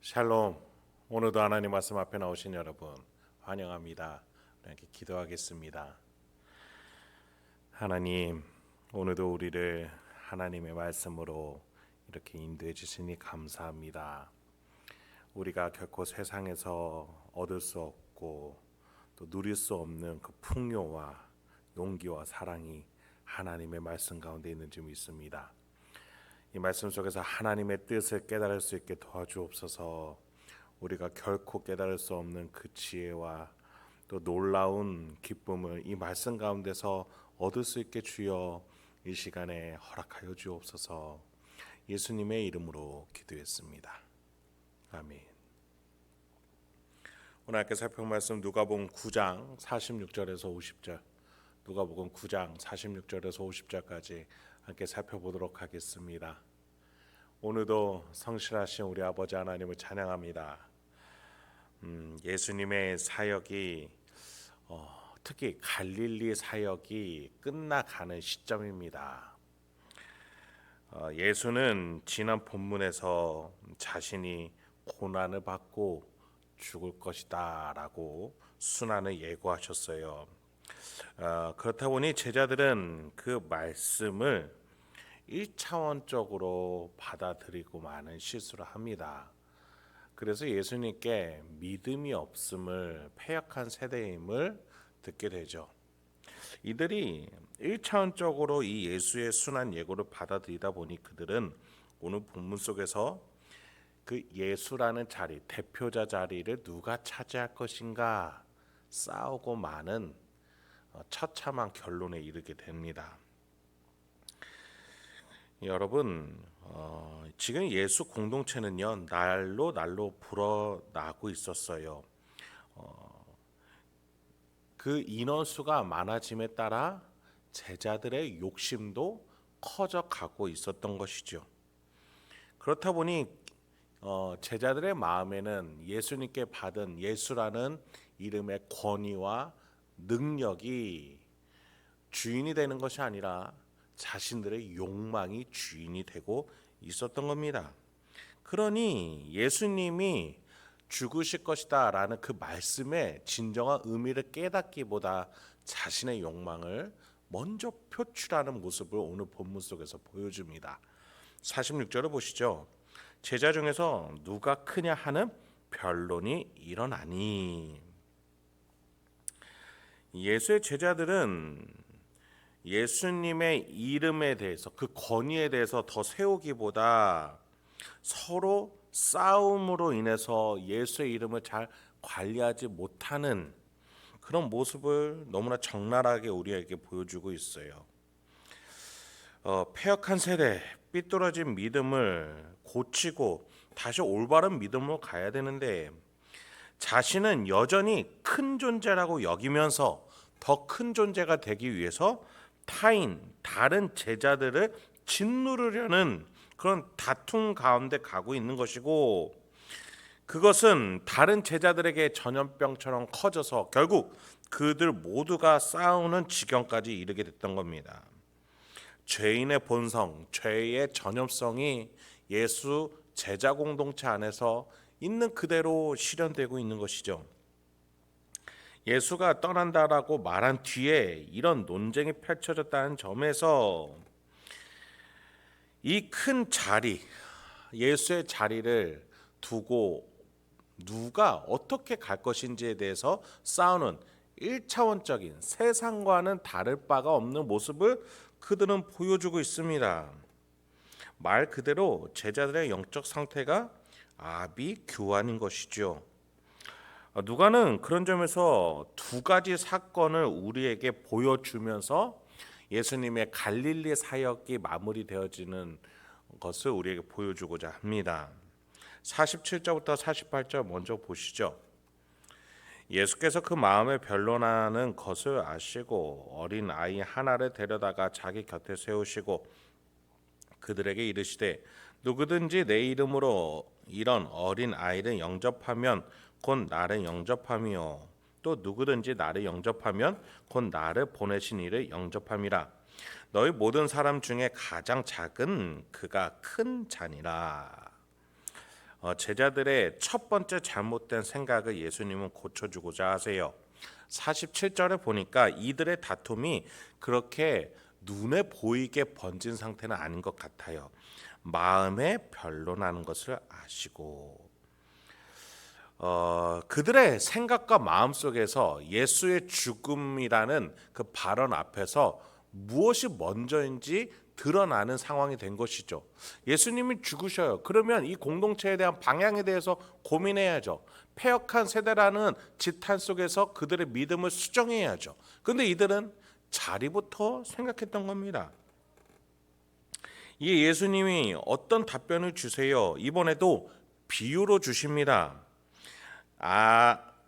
샬롬. 오늘도 하나님 말씀 앞에 나오신 여러분 환영합니다. 이렇게 기도하겠습니다. 하나님, 오늘도 우리를 하나님의 말씀으로 이렇게 인도해 주시니 감사합니다. 우리가 결코 세상에서 얻을 수 없고 또 누릴 수 없는 그 풍요와 용기와 사랑이 하나님의 말씀 가운데 있는 줄 믿습니다. 이 말씀 속에서 하나님의 뜻을 깨달을 수 있게 도와주옵소서. 우리가 결코 깨달을 수 없는 그 지혜와 또 놀라운 기쁨을 이 말씀 가운데서 얻을 수 있게 주여 이 시간에 허락하여 주옵소서. 예수님의 이름으로 기도했습니다. 아멘. 오늘 함께 살펴볼 말씀 누가복음 9장 46절에서 50절, 누가복음 9장 46절에서 50절까지 함께 살펴보도록 하겠습니다. 오늘도 성실하신 우리 아버지 하나님을 찬양합니다. 예수님의 사역이 특히 갈릴리 사역이 끝나가는 시점입니다. 예수는 지난 본문에서 자신이 고난을 받고 죽을 것이다 라고 순환을 예고하셨어요. 그렇다 보니 제자들은 그 말씀을 1차원적으로 받아들이고 많은 실수를 합니다. 그래서 예수님께 믿음이 없음을 패역한 세대임을 듣게 되죠. 이들이 1차원적으로 이 예수의 순환 예고를 받아들이다 보니 그들은 오늘 본문 속에서 그 예수라는 자리, 대표자 자리를 누가 차지할 것인가 싸우고 많은 처참한 결론에 이르게 됩니다. 여러분, 지금 예수 공동체는요 날로 불어나고 있었어요. 그 인원수가 많아짐에 따라 제자들의 욕심도 커져가고 있었던 것이죠. 그렇다 보니 제자들의 마음에는 예수님께 받은 예수라는 이름의 권위와 능력이 주인이 되는 것이 아니라 자신들의 욕망이 주인이 되고 있었던 겁니다. 그러니 예수님이 죽으실 것이다 라는 그 말씀의 진정한 의미를 깨닫기보다 자신의 욕망을 먼저 표출하는 모습을 오늘 본문 속에서 보여줍니다. 46절을 보시죠. 제자 중에서 누가 크냐 하는 변론이 일어나니. 예수의 제자들은 예수님의 이름에 대해서 그 권위에 대해서 더 세우기보다 서로 싸움으로 인해서 예수의 이름을 잘 관리하지 못하는 그런 모습을 너무나 적나라하게 우리에게 보여주고 있어요. 패역한 세대, 삐뚤어진 믿음을 고치고 다시 올바른 믿음으로 가야 되는데 자신은 여전히 큰 존재라고 여기면서 더 큰 존재가 되기 위해서 다른 제자들을 짓누르려는 그런 다툼 가운데 가고 있는 것이고, 그것은 다른 제자들에게 전염병처럼 커져서 결국 그들 모두가 싸우는 지경까지 이르게 됐던 겁니다. 죄인의 본성, 죄의 전염성이 예수 제자 공동체 안에서 있는 그대로 실현되고 있는 것이죠. 예수가 떠난다라고 말한 뒤에 이런 논쟁이 펼쳐졌다는 점에서 이 큰 자리, 예수의 자리를 두고 누가 어떻게 갈 것인지에 대해서 싸우는 1차원적인 세상과는 다를 바가 없는 모습을 그들은 보여주고 있습니다. 말 그대로 제자들의 영적 상태가 아비규환인 것이죠. 누가는 그런 점에서 두 가지 사건을 우리에게 보여주면서 예수님의 갈릴리 사역이 마무리되어지는 것을 우리에게 보여주고자 합니다. 47절부터 48절 먼저 보시죠. 예수께서 그 마음에 변론하는 것을 아시고 어린 아이 하나를 데려다가 자기 곁에 세우시고 그들에게 이르시되 누구든지 내 이름으로 이런 어린 아이를 영접하면 곧 나를 영접함이요 또 누구든지 나를 영접하면 곧 나를 보내신 이를 영접함이라. 너희 모든 사람 중에 가장 작은 그가 큰 자니라. 제자들의 첫 번째 잘못된 생각을 예수님은 고쳐주고자 하세요. 47절에 보니까 이들의 다툼이 그렇게 눈에 보이게 번진 상태는 아닌 것 같아요. 마음에 변론하는 것을 아시고 그들의 생각과 마음 속에서 예수의 죽음이라는 그 발언 앞에서 무엇이 먼저인지 드러나는 상황이 된 것이죠. 예수님이 죽으셔요. 그러면 이 공동체에 대한 방향에 대해서 고민해야죠. 패역한 세대라는 지탄 속에서 그들의 믿음을 수정해야죠. 그런데 이들은 자리부터 생각했던 겁니다. 이 예수님이 어떤 답변을 주세요? 이번에도 비유로 주십니다.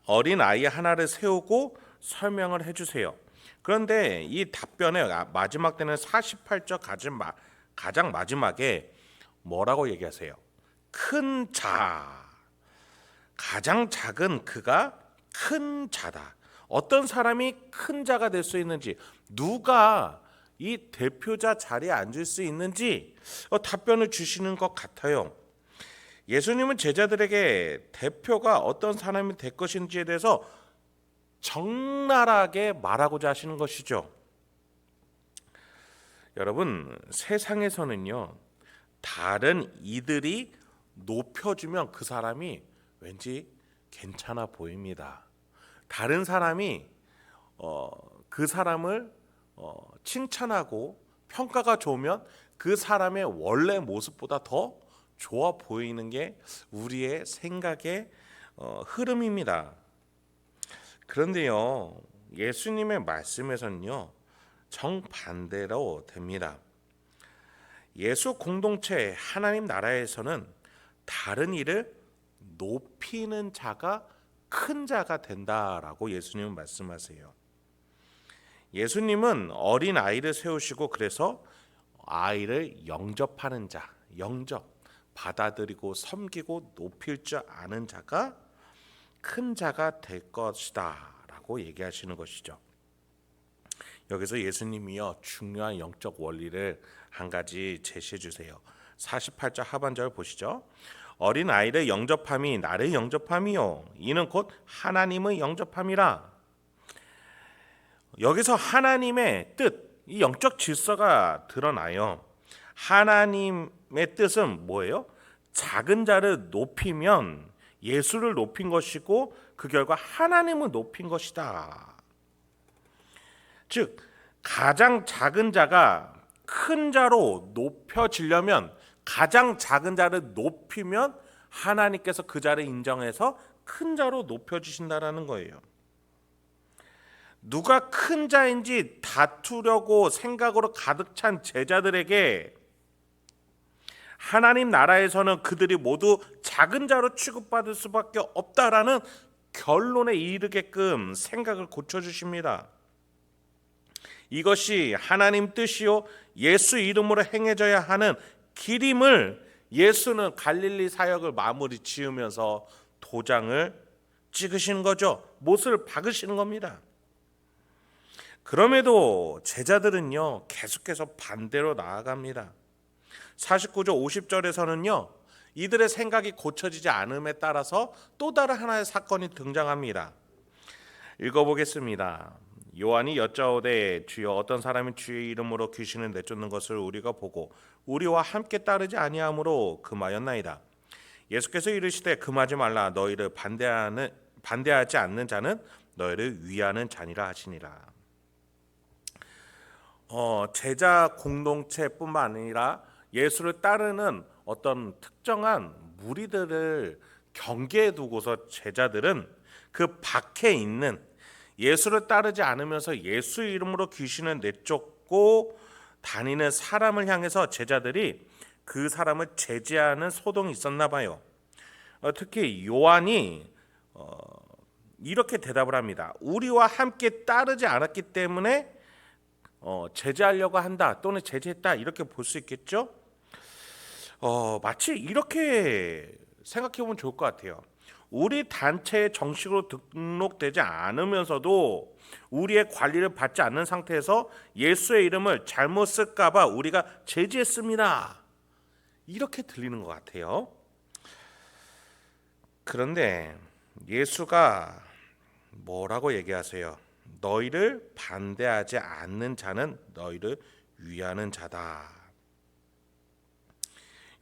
어린 아이 하나를 세우고 설명을 해주세요. 그런데 이 답변의 마지막 때는 48절 가장 마지막에 뭐라고 얘기하세요? 큰 자, 가장 작은 그가 큰 자다. 어떤 사람이 큰 자가 될 수 있는지, 누가 이 대표자 자리에 앉을 수 있는지 답변을 주시는 것 같아요. 예수님은 제자들에게 대표가 어떤 사람이 될 것인지에 대해서 적나라하게 말하고자 하시는 것이죠. 여러분, 세상에서는요, 다른 이들이 높여주면 그 사람이 왠지 괜찮아 보입니다. 다른 사람이 그 사람을 칭찬하고 평가가 좋으면 그 사람의 원래 모습보다 더 좋아 보이는 게 우리의 생각의 흐름입니다. 그런데요, 예수님의 말씀에서는요, 정반대로 됩니다. 예수 공동체 하나님 나라에서는 다른 이를 높이는 자가 큰 자가 된다라고 예수님은 말씀하세요. 예수님은 어린 아이를 세우시고 그래서 아이를 영접하는 자, 받아들이고 섬기고 높일 줄 아는 자가 큰 자가 될 것이다 라고 얘기하시는 것이죠. 여기서 예수님이요, 중요한 영적 원리를 한 가지 제시해 주세요. 48절 하반절 보시죠. 어린 아이를 영접함이 나를 영접함이요, 이는 곧 하나님의 영접함이라. 여기서 하나님의 뜻, 이 영적 질서가 드러나요. 하나님의 뜻은 뭐예요? 작은 자를 높이면 예수를 높인 것이고 그 결과 하나님을 높인 것이다. 즉, 가장 작은 자가 큰 자로 높여지려면 가장 작은 자를 높이면 하나님께서 그 자를 인정해서 큰 자로 높여주신다라는 거예요. 누가 큰 자인지 다투려고 생각으로 가득 찬 제자들에게 하나님 나라에서는 그들이 모두 작은 자로 취급받을 수밖에 없다라는 결론에 이르게끔 생각을 고쳐주십니다. 이것이 하나님 뜻이요 예수 이름으로 행해져야 하는 길임을 예수는 갈릴리 사역을 마무리 지으면서 도장을 찍으시는 거죠. 못을 박으시는 겁니다. 그럼에도 제자들은요, 계속해서 반대로 나아갑니다. 49절 50절에서는요, 이들의 생각이 고쳐지지 않음에 따라서 또 다른 하나의 사건이 등장합니다. 읽어보겠습니다. 요한이 여짜오되 주여 어떤 사람이 주의 이름으로 귀신을 내쫓는 것을 우리가 보고 우리와 함께 따르지 아니하므로 금하였나이다. 예수께서 이르시되 금하지 말라. 너희를 반대하지 않는 자는 너희를 위하는 자니라 하시니라. 제자 공동체뿐만 아니라 예수를 따르는 어떤 특정한 무리들을 경계에 두고서 제자들은 그 밖에 있는 예수를 따르지 않으면서 예수 이름으로 귀신을 내쫓고 다니는 사람을 향해서 제자들이 그 사람을 제지하는 소동이 있었나 봐요. 특히 요한이 이렇게 대답을 합니다. 우리와 함께 따르지 않았기 때문에 제지하려고 한다 또는 제지했다 이렇게 볼 수 있겠죠. 마치 이렇게 생각해 보면 좋을 것 같아요. 우리 단체에 정식으로 등록되지 않으면서도 우리의 관리를 받지 않는 상태에서 예수의 이름을 잘못 쓸까 봐 우리가 제지했습니다. 이렇게 들리는 것 같아요. 그런데 예수가 뭐라고 얘기하세요? 너희를 반대하지 않는 자는 너희를 위하는 자다.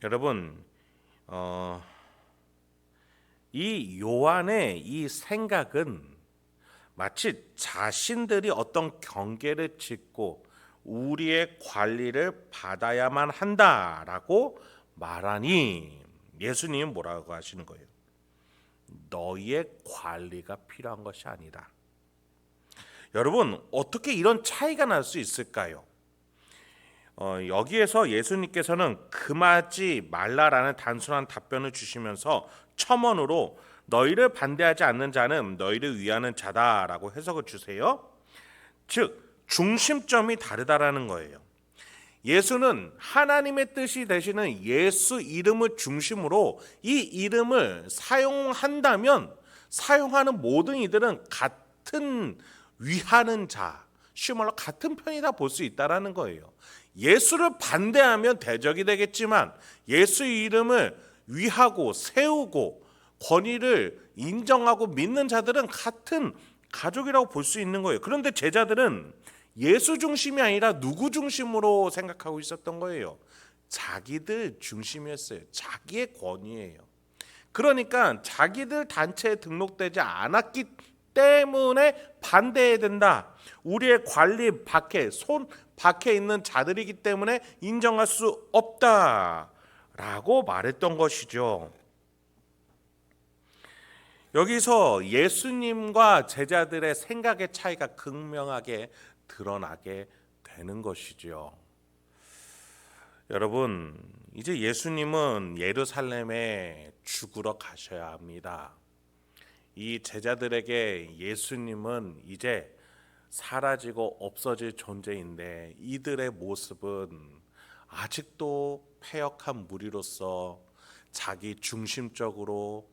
여러분, 이 요한의 이 생각은 마치 자신들이 어떤 경계를 짓고 우리의 관리를 받아야만 한다라고 말하니 예수님은 뭐라고 하시는 거예요? 너희의 관리가 필요한 것이 아니다. 여러분, 어떻게 이런 차이가 날 수 있을까요? 여기에서 예수님께서는 금하지 말라라는 단순한 답변을 주시면서 첨언으로 너희를 반대하지 않는 자는 너희를 위하는 자다라고 해석을 주세요. 즉 중심점이 다르다라는 거예요. 예수는 하나님의 뜻이 되시는 예수 이름을 중심으로 이 이름을 사용한다면 사용하는 모든 이들은 같은 위하는 자, 쉬운 말로 같은 편이다 볼 수 있다라는 거예요. 예수를 반대하면 대적이 되겠지만 예수 이름을 위하고 세우고 권위를 인정하고 믿는 자들은 같은 가족이라고 볼 수 있는 거예요. 그런데 제자들은 예수 중심이 아니라 누구 중심으로 생각하고 있었던 거예요? 자기들 중심이었어요. 자기의 권위예요. 그러니까 자기들 단체에 등록되지 않았기 때문에 반대해야 된다. 우리의 관리 밖에, 손 밖에 있는 자들이기 때문에 인정할 수 없다라고 말했던 것이죠. 여기서 예수님과 제자들의 생각의 차이가 극명하게 드러나게 되는 것이죠. 여러분, 이제 예수님은 예루살렘에 죽으러 가셔야 합니다. 이 제자들에게 예수님은 이제 사라지고 없어질 존재인데 이들의 모습은 아직도 패역한 무리로서 자기 중심적으로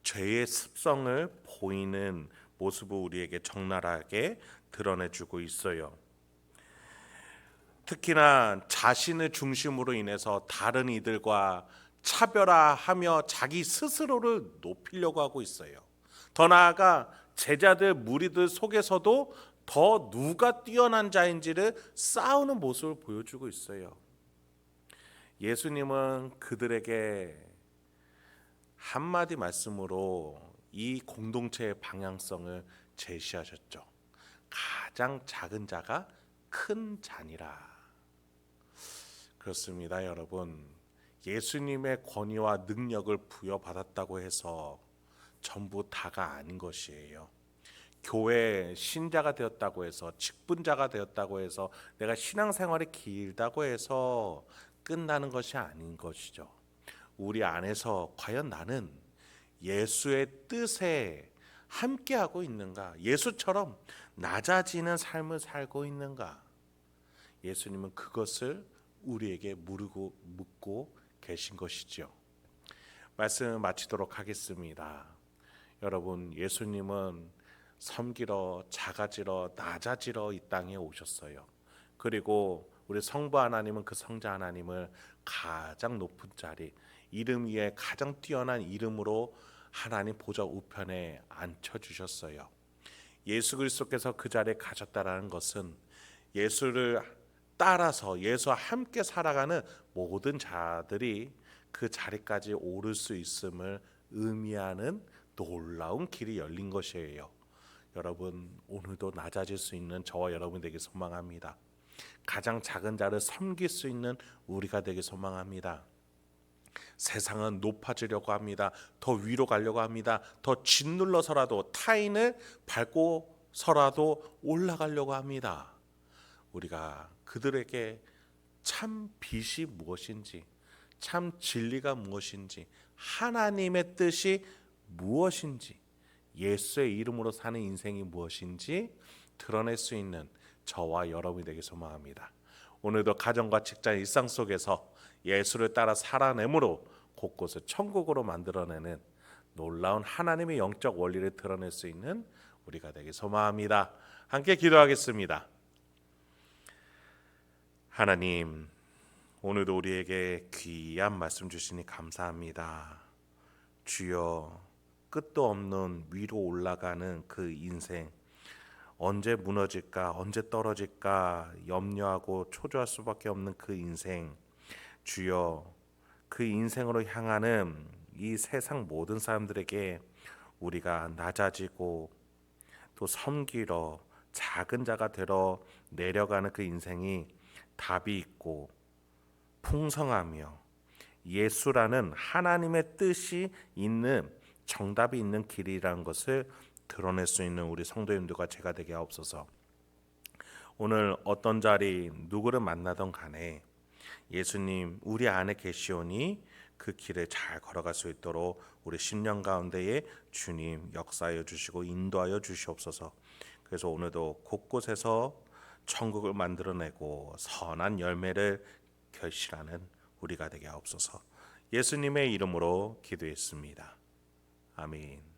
죄의 습성을 보이는 모습을 우리에게 적나라하게 드러내주고 있어요. 특히나 자신을 중심으로 인해서 다른 이들과 차별화하며 자기 스스로를 높이려고 하고 있어요. 더 나아가 제자들 무리들 속에서도 더 누가 뛰어난 자인지를 싸우는 모습을 보여주고 있어요. 예수님은 그들에게 한마디 말씀으로 이 공동체의 방향성을 제시하셨죠. 가장 작은 자가 큰 자니라. 그렇습니다, 여러분. 예수님의 권위와 능력을 부여받았다고 해서 전부 다가 아닌 것이에요. 교회 신자가 되었다고 해서, 직분자가 되었다고 해서, 내가 신앙생활이 길다고 해서 끝나는 것이 아닌 것이죠. 우리 안에서 과연 나는 예수의 뜻에 함께하고 있는가? 예수처럼 낮아지는 삶을 살고 있는가? 예수님은 그것을 우리에게 묻고 계신 것이죠. 말씀 마치도록 하겠습니다. 여러분, 예수님은 섬기러, 작아지러, 낮아지러 이 땅에 오셨어요. 그리고 우리 성부 하나님은 그 성자 하나님을 가장 높은 자리, 이름 위에 가장 뛰어난 이름으로 하나님 보좌 우편에 앉혀주셨어요. 예수 그리스도께서 그 자리에 가셨다라는 것은 예수를 따라서 예수와 함께 살아가는 모든 자들이 그 자리까지 오를 수 있음을 의미하는 놀라운 길이 열린 것이에요. 여러분, 오늘도 낮아질 수 있는 저와 여러분 되길 소망합니다. 가장 작은 자를 섬길 수 있는 우리가 되길 소망합니다. 세상은 높아지려고 합니다. 더 위로 가려고 합니다. 더 짓눌러서라도 타인을 밟고서라도 올라가려고 합니다. 우리가 그들에게 참 빛이 무엇인지, 참 진리가 무엇인지, 하나님의 뜻이 무엇인지, 예수의 이름으로 사는 인생이 무엇인지 드러낼 수 있는 저와 여러분이 되길 소망합니다. 오늘도 가정과 직장 일상 속에서 예수를 따라 살아내므로 곳곳을 천국으로 만들어내는 놀라운 하나님의 영적 원리를 드러낼 수 있는 우리가 되길 소망합니다. 함께 기도하겠습니다. 하나님, 오늘도 우리에게 귀한 말씀 주시니 감사합니다. 주여, 끝도 없는 위로 올라가는 그 인생, 언제 무너질까, 언제 떨어질까 염려하고 초조할 수밖에 없는 그 인생, 주여, 그 인생으로 향하는 이 세상 모든 사람들에게 우리가 낮아지고 또 섬기러 작은 자가 되러 내려가는 그 인생이 답이 있고 풍성하며 예수라는 하나님의 뜻이 있는 정답이 있는 길이라는 것을 드러낼 수 있는 우리 성도님들과 제가 되게 하옵소서. 오늘 어떤 자리 누구를 만나던 간에 예수님 우리 안에 계시오니 그 길을 잘 걸어갈 수 있도록 우리 10년 가운데에 주님 역사하여 주시고 인도하여 주시옵소서. 그래서 오늘도 곳곳에서 천국을 만들어내고 선한 열매를 결실하는 우리가 되게 하옵소서. 예수님의 이름으로 기도했습니다. 아멘.